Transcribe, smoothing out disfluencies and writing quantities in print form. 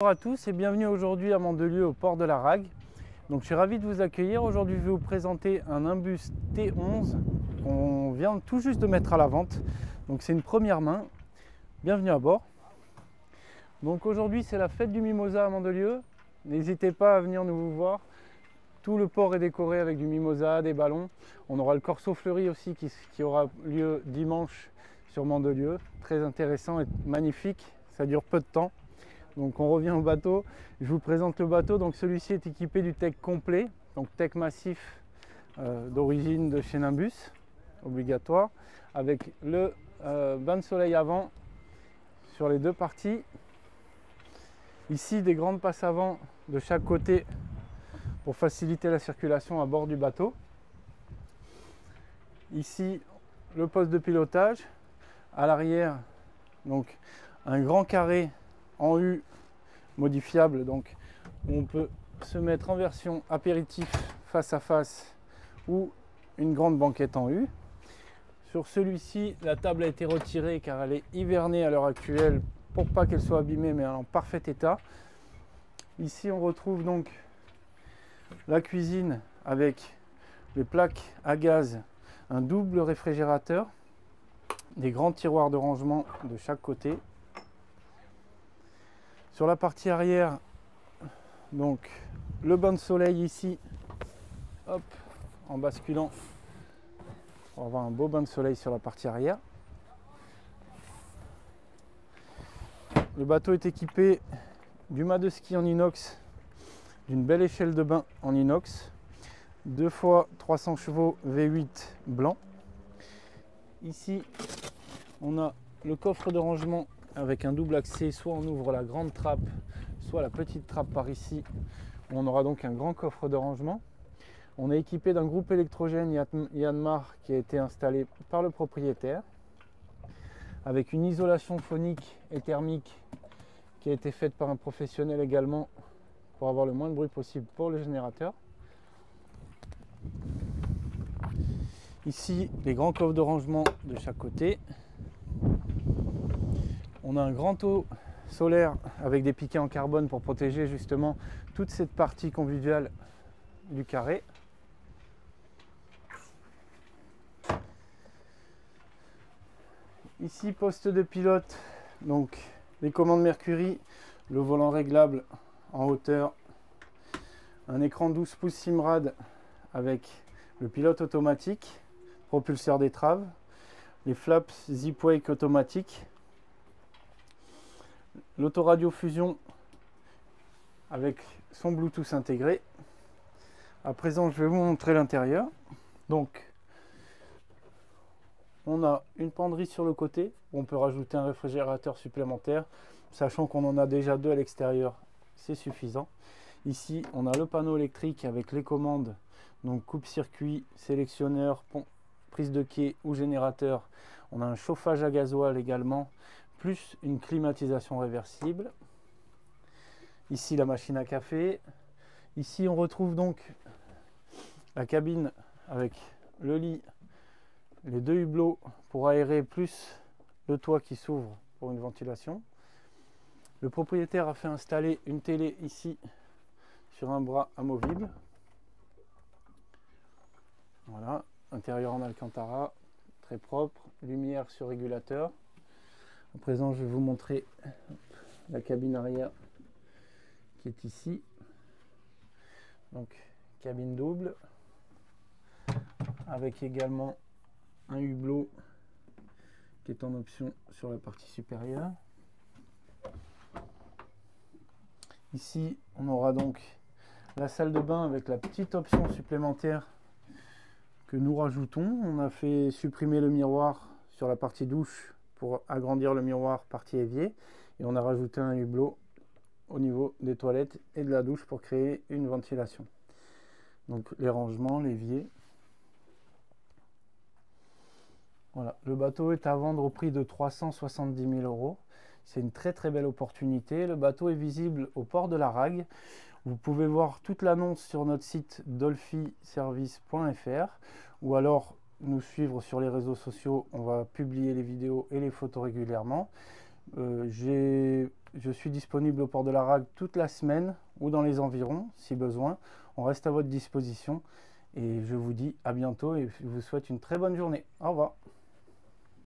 Bonjour à tous et bienvenue aujourd'hui à Mandelieu au port de la Rague. Donc je suis ravi de vous accueillir. Aujourd'hui je vais vous présenter un Imbus T11 qu'on vient tout juste de mettre à la vente. Donc c'est une première main. Bienvenue à bord. Donc aujourd'hui c'est la fête du mimosa à Mandelieu. N'hésitez pas à venir nous voir. Tout le port est décoré avec du mimosa, des ballons. On aura le corso fleuri aussi qui aura lieu dimanche sur Mandelieu. Très intéressant et magnifique. Ça dure peu de temps. Donc on revient au bateau, je vous présente le bateau. Donc celui-ci est équipé du Tech complet, donc Tech massif d'origine de chez Nimbus, obligatoire, avec le bain de soleil avant sur les deux parties. Ici des grandes passes avant de chaque côté pour faciliter la circulation à bord du bateau. Ici le poste de pilotage, à l'arrière donc un grand carré en U modifiable, donc on peut se mettre en version apéritif face à face ou une grande banquette en U. Sur celui-ci, la table a été retirée car elle est hivernée à l'heure actuelle pour pas qu'elle soit abîmée, mais en parfait état. Ici on retrouve donc la cuisine avec les plaques à gaz, un double réfrigérateur, des grands tiroirs de rangement de chaque côté. Sur la partie arrière, donc le bain de soleil ici, hop, en basculant, on va avoir un beau bain de soleil sur la partie arrière. Le bateau est équipé du mât de ski en inox, d'une belle échelle de bain en inox, 2 x 300 chevaux V8 blanc. Ici, on a le coffre de rangement avec un double accès, soit on ouvre la grande trappe, soit la petite trappe par ici. On aura donc un grand coffre de rangement. On est équipé d'un groupe électrogène Yanmar qui a été installé par le propriétaire, avec une isolation phonique et thermique qui a été faite par un professionnel également pour avoir le moins de bruit possible pour le générateur. Ici, les grands coffres de rangement de chaque côté. On a un grand eau solaire avec des piquets en carbone pour protéger justement toute cette partie conviviale du carré. Ici, poste de pilote, donc les commandes Mercury, le volant réglable en hauteur, un écran 12 pouces Simrad avec le pilote automatique, propulseur d'étrave, les flaps Zipwake automatiques, l'autoradio fusion avec son Bluetooth intégré. À présent, je vais vous montrer l'intérieur. Donc, on a une penderie sur le côté où on peut rajouter un réfrigérateur supplémentaire, sachant qu'on en a déjà deux à l'extérieur, c'est suffisant. Ici, on a le panneau électrique avec les commandes, donc coupe-circuit, sélectionneur, prise de quai ou générateur. On a un chauffage à gasoil également, plus une climatisation réversible. Ici, la machine à café. Ici, on retrouve donc la cabine avec le lit, les deux hublots pour aérer, plus le toit qui s'ouvre pour une ventilation. Le propriétaire a fait installer une télé ici sur un bras amovible. Voilà, intérieur en Alcantara, très propre, lumière sur régulateur. À présent, je vais vous montrer la cabine arrière qui est ici. Donc, cabine double avec également un hublot qui est en option sur la partie supérieure. Ici, on aura donc la salle de bain avec la petite option supplémentaire que nous rajoutons. On a fait supprimer le miroir sur la partie douche pour agrandir le miroir partie évier, et on a rajouté un hublot au niveau des toilettes et de la douche pour créer une ventilation. Donc les rangements, l'évier. Voilà, le bateau est à vendre au prix de 370 000 €. C'est une très belle opportunité. Le bateau est visible au port de la Rague. Vous pouvez voir toute l'annonce sur notre site dolphyservice.fr ou alors nous suivre sur les réseaux sociaux. On va publier les vidéos et les photos régulièrement. J'ai Je suis disponible au port de la Rague toute la semaine ou dans les environs si besoin. On reste à votre disposition et je vous dis à bientôt et je vous souhaite une très bonne journée. Au revoir.